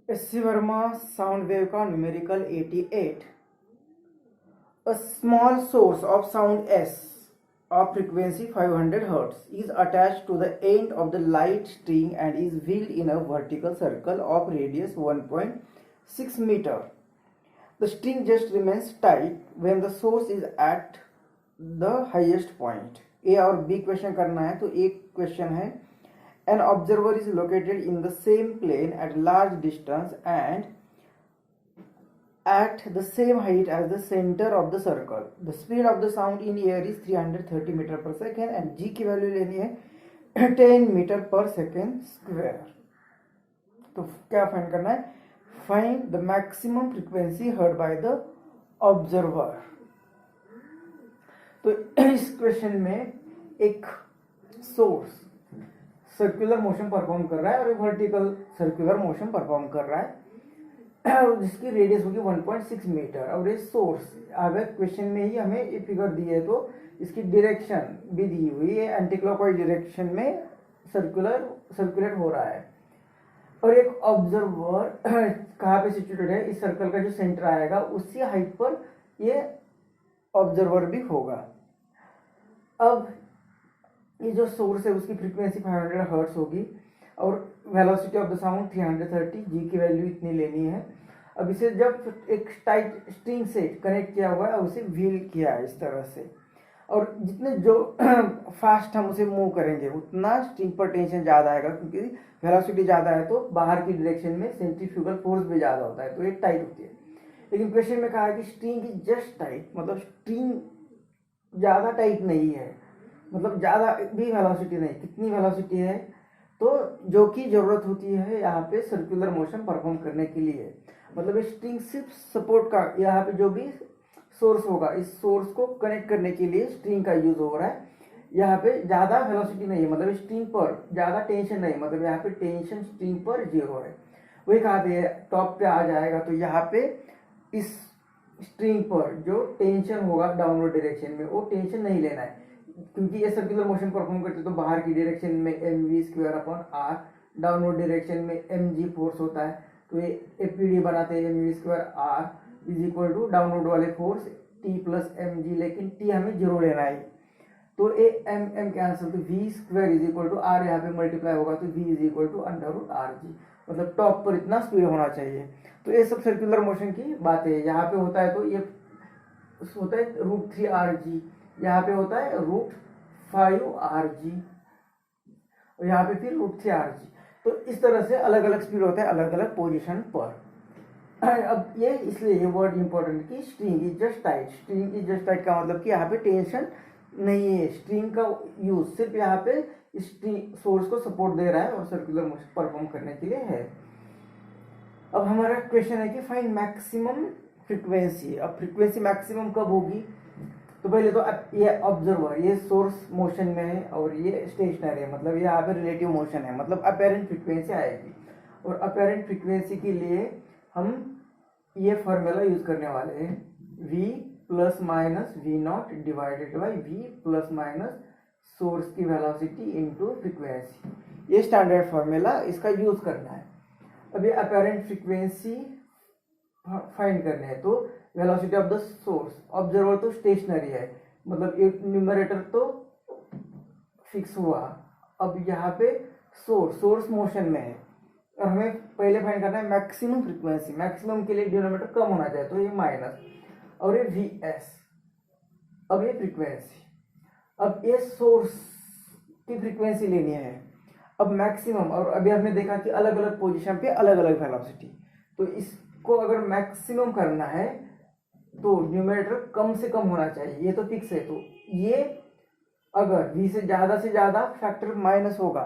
SC. Verma sound wave का numerical 88. A small source of sound S of frequency 500 Hz is attached to the end of the light string and is wheeled in a vertical circle of radius 1.6 meter. The string just remains tight when the source is at the highest point. A और B question करना है तो एक question है an observer is located in the same plane at large distance and at the same height as the center of the circle. The speed of the sound in air is 330 meter per second and G की value लेनी है 10 metre पर second square. तो क्या find करना है? Find the maximum frequency heard by the observer. तो इस क्वेश्चन में एक सोर्स सर्कुलर मोशन परफॉर्म कर रहा है और एक वर्टिकल सर्कुलर मोशन परफॉर्म कर रहा है जिसकी रेडियस होगी 1.6 मीटर. और ये सोर्स अगर क्वेश्चन में ही हमें ये फिगर दी है तो इसकी डायरेक्शन भी दी हुई है, एंटी क्लॉकवाइज डायरेक्शन में सर्कुलेट हो रहा है. और एक ऑब्जर्वर कहाँ पे सिचुएटेड है? इस सर्कल का जो सेंटर आएगा उसी हाइट पर ये ऑब्जर्वर भी होगा. अब ये जो सोर्स है उसकी फ्रीक्वेंसी 500 हर्ट्ज होगी और वेलोसिटी ऑफ द साउंड 330, जी की वैल्यू इतनी लेनी है. अब इसे जब एक टाइट स्ट्रिंग से कनेक्ट किया हुआ है और उसे व्हील किया है इस तरह से, और जितने जो फास्ट हम उसे मूव करेंगे उतना स्ट्रिंग पर टेंशन ज़्यादा आएगा क्योंकि वेलोसिटी ज़्यादा है तो बाहर की डायरेक्शन में सेंट्रीफ्यूगल फोर्स भी ज़्यादा होता है तो ये टाइट होती है. लेकिन क्वेश्चन में कहा है कि स्ट्रिंग इज जस्ट टाइट, मतलब स्ट्रिंग ज़्यादा टाइट नहीं है, मतलब ज़्यादा भी वेलोसिटी नहीं. कितनी वेलोसिटी है? तो जो कि ज़रूरत होती है यहाँ पे सर्कुलर मोशन परफॉर्म करने के लिए. मतलब स्ट्रिंग सिर्फ सपोर्ट का, यहाँ पे जो भी सोर्स होगा इस सोर्स को कनेक्ट करने के लिए स्ट्रिंग का यूज हो रहा है. यहाँ पे ज़्यादा वेलोसिटी नहीं है, मतलब स्ट्रिंग पर ज़्यादा टेंशन नहीं, मतलब यहाँ पे टेंशन स्ट्रिंग पर 0 है. वही कहाँ पे टॉप पे आ जाएगा. तो यहाँ पे इस स्ट्रिंग पर जो टेंशन होगा डाउनवर्ड डायरेक्शन में वो टेंशन नहीं लेना है क्योंकि ये सर्कुलर मोशन परफॉर्म करते तो बाहर की डायरेक्शन में mv²/r, डाउनवर्ड डायरेक्शन में mg फोर्स होता है तो ये एपीडी बनाते हैं mv²r is equal to downward वाले फोर्स t प्लस mg, लेकिन t हमें 0 लेना है तो ये m कैंसिल तो v² is equal to r यहाँ पे मल्टीप्लाई होगा तो v is equal to √rg, मतलब टॉप पर इतना स्पीड होना चाहिए. तो ये सब सर्कुलर मोशन की बातें है. यहाँ पे होता है तो ये होता है √3rg, यहाँ पे होता है √5rg और यहाँ पे फिर √3rg. तो इस तरह से अलग अलग स्पीड होता है अलग अलग पोजीशन पर. अब ये इसलिए ये वर्ड इंपॉर्टेंट कि string is just tight. String is just tight का मतलब कि यहाँ पे टेंशन नहीं है. स्ट्रिंग का यूज सिर्फ यहाँ पे स्ट्रिंग सोर्स को सपोर्ट दे रहा है और सर्कुलर मोशन परफॉर्म करने के लिए है. अब हमारा क्वेश्चन है कि फाइंड मैक्सिमम फ्रीक्वेंसी. अब फ्रीक्वेंसी मैक्सिमम कब होगी? तो पहले तो ये ऑब्जर्वर ये सोर्स मोशन में है और ये स्टेशनरी है, मतलब यहाँ पे रिलेटिव मोशन है, मतलब अपेरेंट फ्रीक्वेंसी आएगी. और अपेरेंट फ्रीक्वेंसी के लिए हम ये फॉर्मूला यूज करने वाले हैं v plus minus v0 divided by v plus minus source की वेलोसिटी इनटू फ्रीक्वेंसी. ये स्टैंडर्ड फॉर्मूला, इसका यूज करना है. अब ये अपेरेंट फ्रीक्वेंसी फाइंड करने हैं तो velocity of the source, observer तो स्टेशनरी है, मतलब एक न्यूमरेटर तो फिक्स हुआ. अब यहाँ पे सोर्स मोशन में है और हमें पहले फाइंड करना है मैक्सिमम फ्रीक्वेंसी. मैक्सिमम के लिए डिनोमिनेटर कम होना चाहिए तो ये माइनस और ये vs. अब ये फ्रीक्वेंसी, अब ये सोर्स की फ्रीक्वेंसी लेनी है. अब मैक्सिमम, और अभी हमने देखा कि अलग अलग पोजीशन पे अलग अलग वेलोसिटी, तो इसको अगर मैक्सिमम करना है तो न्यूमरेटर कम से कम होना चाहिए, ये तो फिक्स है. तो ये अगर v से ज़्यादा फैक्टर माइनस होगा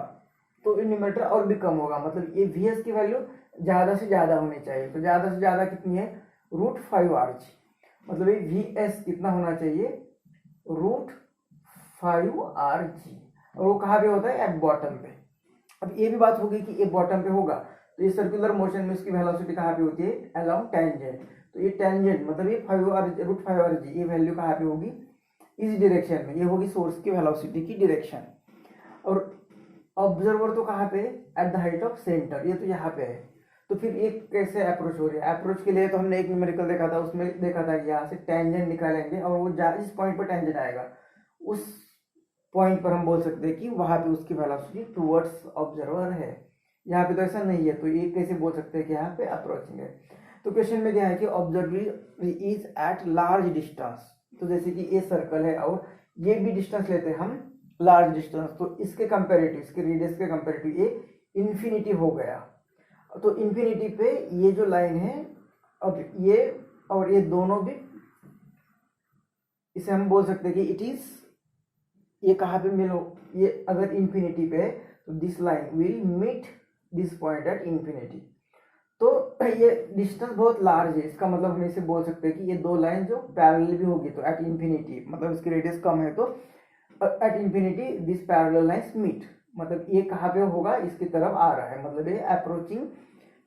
तो न्यूमरेटर और भी कम होगा, मतलब ये vs की वैल्यू ज़्यादा से ज़्यादा होनी चाहिए. तो ज़्यादा से ज़्यादा कितनी है? √5rg, मतलब ये vs कितना होना चाहिए? √5rg. और वो कहाँ पे होता है? एट बॉटम पे. अब ये भी बात होगी कि ये बॉटम पे होगा तो ये सर्कुलर मोशन में इसकी वेलोसिटी कहाँ पे होती है? Along tangent. तो ये टेंजेंट मतलब ये √5rg ये वैल्यू कहाँ पे होगी? इस डायरेक्शन में. ये होगी सोर्स की वेलोसिटी की डायरेक्शन. और ऑब्जर्वर तो कहाँ पे? At the height of centre, ये तो यहाँ पे है. तो फिर एक कैसे अप्रोच हो रही है। अप्रोच के लिए तो हमने एक न्यूमेरिकल देखा था, उसमें देखा था कि यहाँ से टेंजेंट निकालेंगे और वो इस पॉइंट पर टेंजेंट आएगा, उस पॉइंट पर हम बोल सकते हैं कि वहाँ पे उसकी वेलोसिटी टुवर्ड्स ऑब्जर्वर है। यहाँ पे तो ऐसा नहीं है, तो ये कैसे बोल सकते हैं कि यहाँ पे अप्रोचिंग है। तो क्वेश्चन में क्या है कि observer is at large distance, तो जैसे कि ये सर्कल है और ये भी डिस्टेंस लेते हैं हम लार्ज डिस्टेंस, तो इसके कंपेरेटिव, इसके रेडियस के कंपेरेटिव ये इन्फिनिटी हो गया। तो इन्फिनिटी पे ये जो लाइन है, अब ये और ये दोनों भी, इसे हम बोल सकते हैं कि इट इज, ये कहाँ पे मिलो, ये अगर इन्फिनिटी पे है तो this line will meet this point at infinity. तो ये डिस्टेंस बहुत लार्ज है, इसका मतलब हम इसे बोल सकते हैं कि ये दो लाइन जो पैरेलल भी होगी तो एट इन्फिनिटी, मतलब इसकी रेडियस कम है तो at infinity this parallel lines meet, मतलब ये कहाँ पे होगा, इसकी तरफ आ रहा है, मतलब ये अप्रोचिंग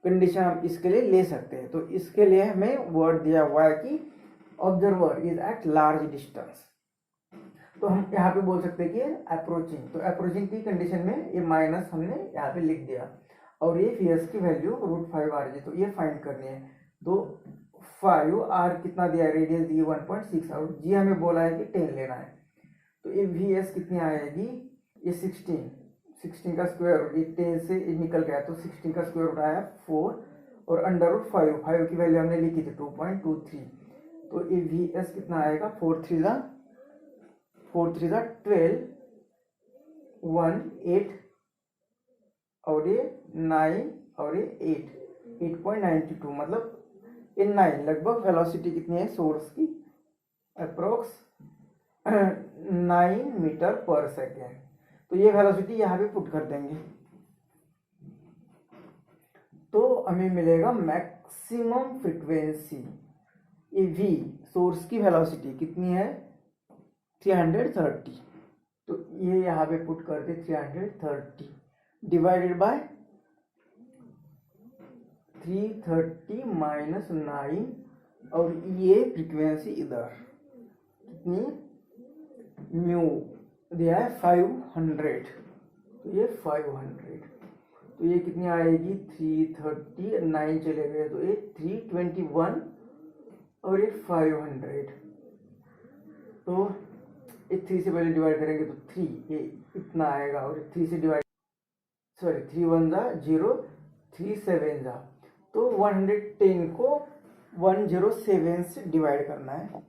कंडीशन हम इसके लिए ले सकते हैं। तो इसके लिए हमें वर्ड दिया हुआ है कि observer is at large distance, तो हम यहाँ पे बोल सकते हैं कि अप्रोचिंग। तो अप्रोचिंग की कंडीशन में ये माइनस हमने यहाँ पे लिख दिया और ये फीएस की वैल्यू √5 आ रही है, तो ये फाइंड करनी है। तो 5 आर कितना दिया है, रेडियस दी 1.6 और जी हमें बोला है कि 10 लेना है, तो ये वीएस कितनी आएगी, ये 16 का स्क्वायर, ये 10 से निकल गया तो 16 का स्क्वायर रूट आया 4 और √5, 5 की वैल्यू हमने लिखी थी 2.23, तो ये वीएस कितना आएगा, 4 3 जा 12, 1 8 और ये 9 और ये 8.92, मतलब ये 9 लगभग वेलोसिटी कितनी है सोर्स की, अप्रोक्स 9 मीटर पर सेकेंड। तो ये वेलोसिटी यहाँ पे पुट कर देंगे तो हमें मिलेगा मैक्सिमम फ्रीक्वेंसी, ये v सोर्स की वेलोसिटी कितनी है 330, तो ये यहाँ पे पुट कर दे 330 डिवाइडेड बाय 330 माइनस 9 और ये फ्रीक्वेंसी इधर कितनी म्यू दिया है 500, तो ये 500, तो ये कितनी आएगी 330, 9 चले गए तो ये 321 और ये 500, तो ये 3 से पहले डिवाइड करेंगे तो 3 ये इतना आएगा और 3 से डिवाइड 3 1 जा 0 3 7 जा, तो 110 को 107 से डिवाइड करना है।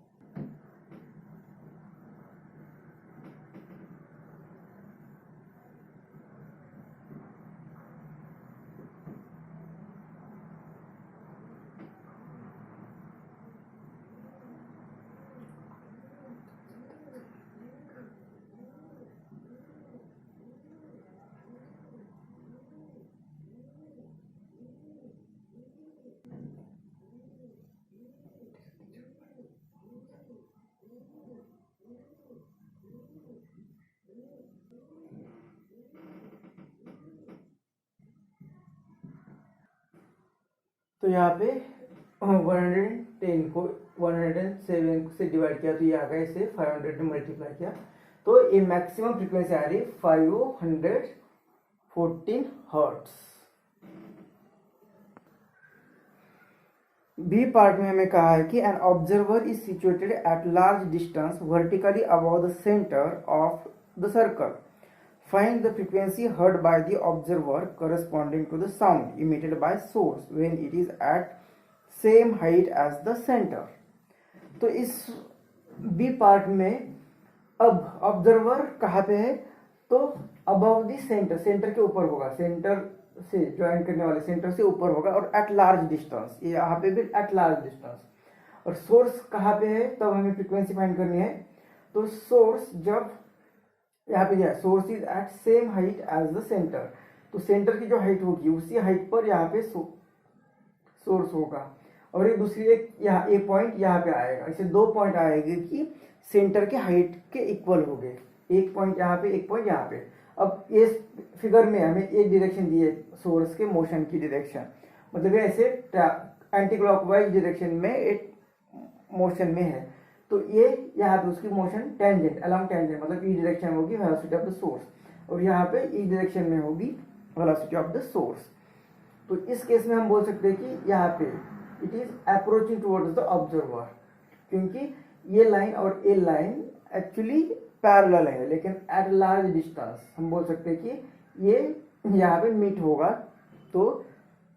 तो यहाँ पे 110 को 107 से डिवाइड किया तो ये आ गया, इसे 500 में मल्टीप्लाई किया तो ये मैक्सिमम फ्रीक्वेंसी आ रही 514 हर्ट्ज। बी पार्ट में हमें कहा है कि an observer is situated at large distance vertically above the centre of the circle, find the frequency heard by the observer corresponding to the sound emitted by source when it is at same height as the center। तो इस B part में अब observer कहाँ पे है, तो above the centre, centre के ऊपर होगा, सेंटर से ज्वाइन करने वाले सेंटर से ऊपर होगा और एट लार्ज डिस्टेंस, ये यहाँ पे भी एट लार्ज डिस्टेंस, और सोर्स कहाँ पे है तब हमें फ्रीक्वेंसी फाइंड करनी है। तो सोर्स जब यहाँ पे क्या है, source is at same height as the centre, तो सेंटर की जो हाइट होगी उसी हाइट पर यहाँ पे सोर्स होगा और एक दूसरी एक यहाँ एक पॉइंट यहाँ पे आएगा, इसे 2 पॉइंट आएंगे कि सेंटर के हाइट के इक्वल हो गए, एक पॉइंट यहाँ पे एक पॉइंट यहाँ पे। अब इस फिगर में हमें एक डायरेक्शन दी है सोर्स के मोशन की डायरेक्शन, मतलब ये ऐसे एंटी क्लॉकवाइज डायरेक्शन में एक मोशन में है, तो ये यहाँ पे उसकी मोशन टेंजेंट अलॉन्ग टेंजेंट, मतलब ई डायरेक्शन होगी वेलोसिटी ऑफ द सोर्स और यहाँ पे ई डायरेक्शन में होगी वेलोसिटी ऑफ द सोर्स। तो इस केस में हम बोल सकते हैं कि यहाँ पे it is approaching towards the observer, क्योंकि ये लाइन और ये लाइन एक्चुअली पैरेलल है, लेकिन एट लार्ज डिस्टेंस हम बोल सकते हैं कि ये यहाँ पे मीट होगा, तो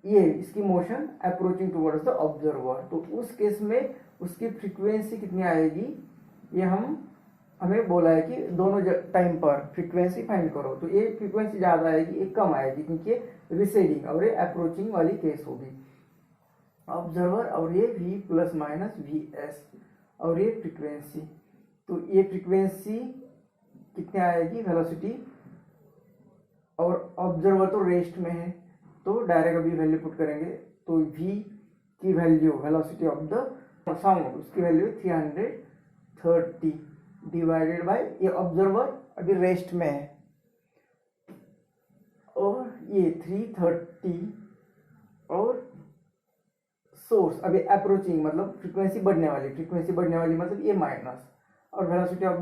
ये इसकी motion approaching towards the observer. तो उस केस में उसकी फ्रीक्वेंसी कितनी आएगी, ये हमें बोला है कि दोनों टाइम पर फ्रीक्वेंसी फाइंड करो। तो ये फ्रीक्वेंसी ज़्यादा आएगी, एक कम आएगी, क्योंकि रिसेडिंग और ये अप्रोचिंग वाली केस होगी। ऑब्जर्वर और ये v plus minus V S और ये फ्रीक्वेंसी, तो ये फ्रीक्वेंसी कितनी आएगी वेलोसिटी, और ऑब्जर्वर तो रेस्ट में है, तो डायरेक्ट अभी वैल्यू पुट करेंगे। तो v की value velocity of the sound, उसकी वैल्यू 330 डिवाइडेड बाय ये ऑब्जर्वर अभी रेस्ट में है, और ये 330 और सोर्स अभी अप्रोचिंग मतलब फ्रीक्वेंसी बढ़ने वाली मतलब ये माइनस, और वेलोसिटी ऑफ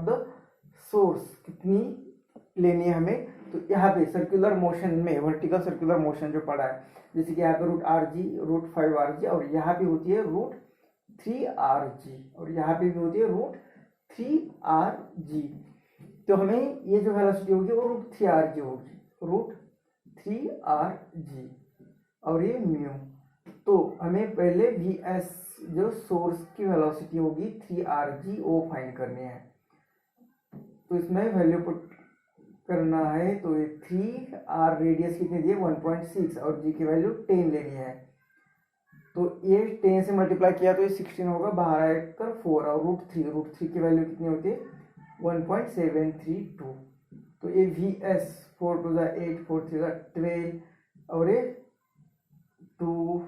द सोर्स कितनी लेनी है हमें। तो यहाँ पे सर्कुलर मोशन में वर्टिकल सर्कुलर मोशन जो पड़ा है, जैसे कि यहाँ पे √rg √5rg, और यहाँ पे होती है √3rg, और यहाँ पे भी होती है √3rg। तो हमें ये जो वेलोसिटी होगी वो √3rg होगी, √3rg, और ये म्यू। तो हमें पहले vs जो सोर्स की वेलोसिटी होगी 3rg वो फाइंड करनी है। तो इसमें वैल्यू पुट करना है, तो ये 3r रेडियस कितनी दी है 1.6, और g की वैल्यू 10 लेनी है। तो ये 10 से मल्टीप्लाई किया तो ये 16 होगा, बाहर आकर 4, और √3 की वैल्यू कितनी होती है 1.732। तो ये vs 4 to the 8 4 3 the 12, और ये 2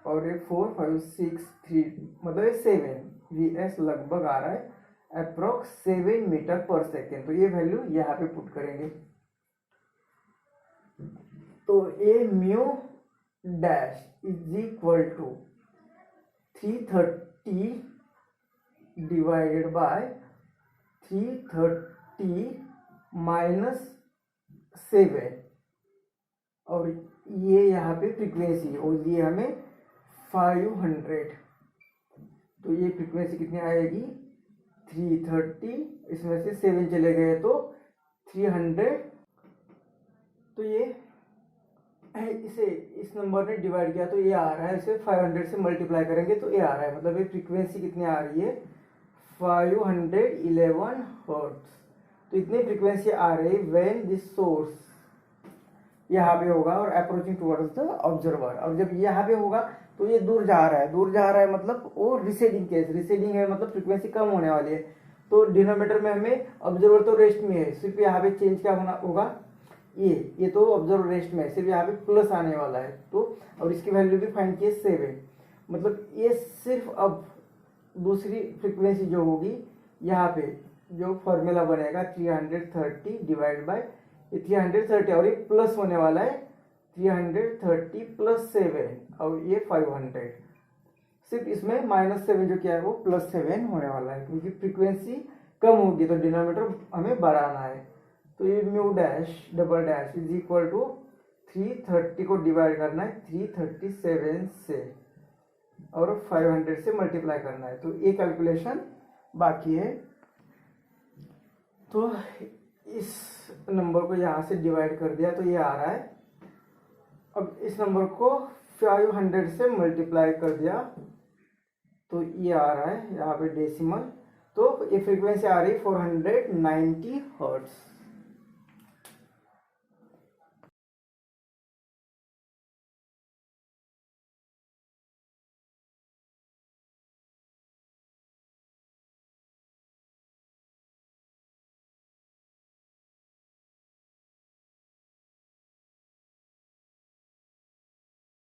और ये 4 5 6 3 मतलब ये 7 vs लगभग आ रहा है अप्रोक्स 7 मीटर पर सेकेंड। तो ये वैल्यू यहाँ पे पुट करेंगे। तो ये mu dash is equal to 330 divided by 330 minus 7, और ये यहाँ पे फ्रीक्वेंसी और ये हमें 500। तो ये फ्रीक्वेंसी कितनी आएगी 330, इसमें से 7 चले गए तो 300। तो ये इसे इस नंबर ने डिवाइड किया तो ये आ रहा है, इसे 500 से मल्टीप्लाई करेंगे तो ये आ रहा है, मतलब ये फ्रीक्वेंसी कितनी आ रही है 511 हर्ट्ज। तो इतनी फ्रीक्वेंसी आ रही है व्हेन दिस सोर्स यहाँ पे होगा और अप्रोचिंग टुवर्ड्स द ऑब्जर्वर। और जब यहाँ पे होगा तो ये दूर जा रहा है मतलब वो रिसेडिंग है, मतलब फ्रीक्वेंसी कम होने वाली है। तो डिनोमिनेटर में हमें ऑब्जर्वर तो रेस्ट में है, सिर्फ यहाँ पे चेंज क्या होना होगा, ये तो ऑब्जर्वर रेस्ट में है, सिर्फ यहाँ पे प्लस आने वाला है। तो और इसकी वैल्यू भी फाइंड किए 7, मतलब ये सिर्फ अब दूसरी फ्रीक्वेंसी जो होगी यहाँ पे जो फॉर्मूला बनेगा 330 डिवाइड बाय 330, और ये प्लस होने वाला है 330 प्लस 7, और ये 500। सिर्फ इसमें -7 जो क्या है वो +7 होने वाला है, क्योंकि फ्रीक्वेंसी कम होगी तो डिनोमिनेटर हमें बढ़ाना है। तो ये mu dash double dash is equal to 330 को डिवाइड करना है 337 से और 500 से मल्टीप्लाई करना है। तो ये कैलकुलेशन बाकी है। तो इस नंबर को यहाँ से डिवाइड कर दिया तो ये आ रहा है। अब इस नंबर को 500 से मल्टीप्लाई कर दिया तो ये आ रहा है यहाँ पे डेसिमल। तो ये फ्रीक्वेंसी आ रही है 490 हर्ट्ज।